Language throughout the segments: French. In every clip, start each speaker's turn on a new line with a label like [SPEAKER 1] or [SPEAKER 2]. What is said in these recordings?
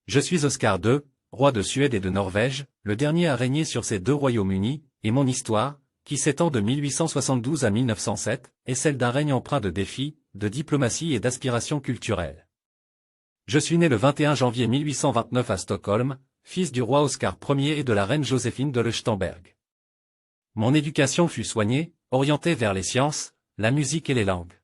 [SPEAKER 1] Je suis Oscar II, roi de Suède et de Norvège, le dernier à régner sur ces deux royaumes unis, et mon histoire, qui s'étend de 1872 à 1907, est celle d'un règne empreint de défis, de diplomatie et d'aspirations culturelles. Je suis né le 21 janvier 1829 à Stockholm, fils du roi Oscar Ier et de la reine Joséphine de Leuchtenberg. Mon éducation fut soignée, orientée vers les sciences, la musique et les langues.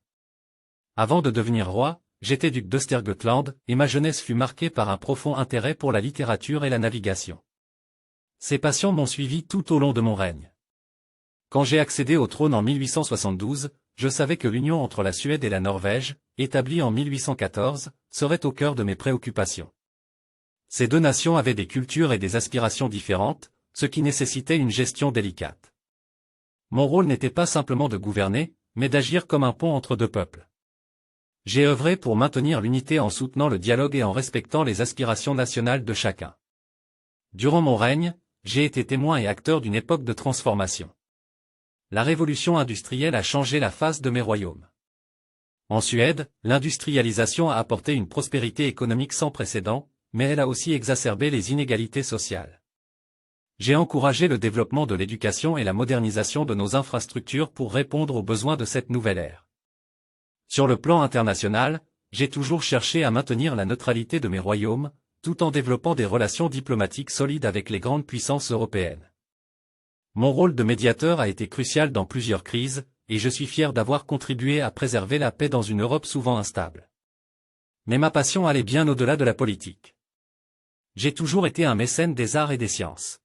[SPEAKER 1] Avant de devenir roi, j'étais duc d'Östergötland, et ma jeunesse fut marquée par un profond intérêt pour la littérature et la navigation. Ces passions m'ont suivi tout au long de mon règne. Quand j'ai accédé au trône en 1872, je savais que l'union entre la Suède et la Norvège, établie en 1814, serait au cœur de mes préoccupations. Ces deux nations avaient des cultures et des aspirations différentes, ce qui nécessitait une gestion délicate. Mon rôle n'était pas simplement de gouverner, mais d'agir comme un pont entre deux peuples. J'ai œuvré pour maintenir l'unité en soutenant le dialogue et en respectant les aspirations nationales de chacun. Durant mon règne, j'ai été témoin et acteur d'une époque de transformation. La révolution industrielle a changé la face de mes royaumes. En Suède, l'industrialisation a apporté une prospérité économique sans précédent, mais elle a aussi exacerbé les inégalités sociales. J'ai encouragé le développement de l'éducation et la modernisation de nos infrastructures pour répondre aux besoins de cette nouvelle ère. Sur le plan international, j'ai toujours cherché à maintenir la neutralité de mes royaumes, tout en développant des relations diplomatiques solides avec les grandes puissances européennes. Mon rôle de médiateur a été crucial dans plusieurs crises, et je suis fier d'avoir contribué à préserver la paix dans une Europe souvent instable. Mais ma passion allait bien au-delà de la politique. J'ai toujours été un mécène des arts et des sciences.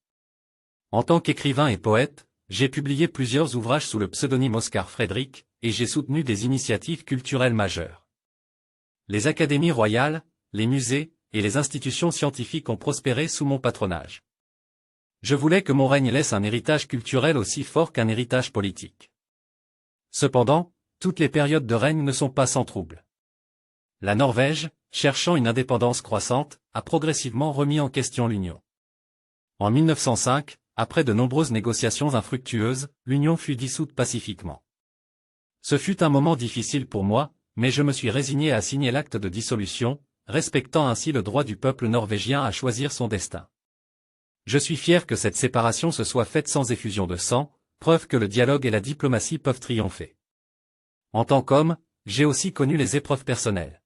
[SPEAKER 1] En tant qu'écrivain et poète, j'ai publié plusieurs ouvrages sous le pseudonyme Oscar Fredrik, et j'ai soutenu des initiatives culturelles majeures. Les académies royales, les musées, et les institutions scientifiques ont prospéré sous mon patronage. Je voulais que mon règne laisse un héritage culturel aussi fort qu'un héritage politique. Cependant, toutes les périodes de règne ne sont pas sans trouble. La Norvège, cherchant une indépendance croissante, a progressivement remis en question l'Union. En 1905, après de nombreuses négociations infructueuses, l'Union fut dissoute pacifiquement. Ce fut un moment difficile pour moi, mais je me suis résigné à signer l'acte de dissolution, respectant ainsi le droit du peuple norvégien à choisir son destin. Je suis fier que cette séparation se soit faite sans effusion de sang, preuve que le dialogue et la diplomatie peuvent triompher. En tant qu'homme, j'ai aussi connu les épreuves personnelles.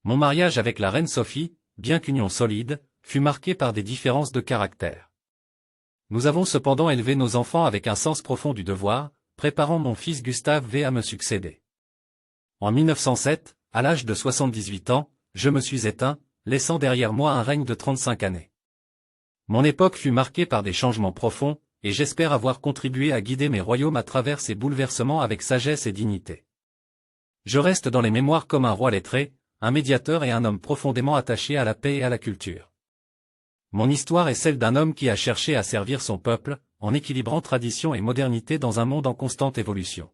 [SPEAKER 1] Mon mariage avec la reine Sophie, bien qu'union solide, fut marqué par des différences de caractère. Nous avons cependant élevé nos enfants avec un sens profond du devoir, préparant mon fils Gustave V à me succéder. En 1907, à l'âge de 78 ans, je me suis éteint, laissant derrière moi un règne de 35 années. Mon époque fut marquée par des changements profonds, et j'espère avoir contribué à guider mes royaumes à travers ces bouleversements avec sagesse et dignité. Je reste dans les mémoires comme un roi lettré, un médiateur et un homme profondément attaché à la paix et à la culture. Mon histoire est celle d'un homme qui a cherché à servir son peuple, en équilibrant tradition et modernité dans un monde en constante évolution.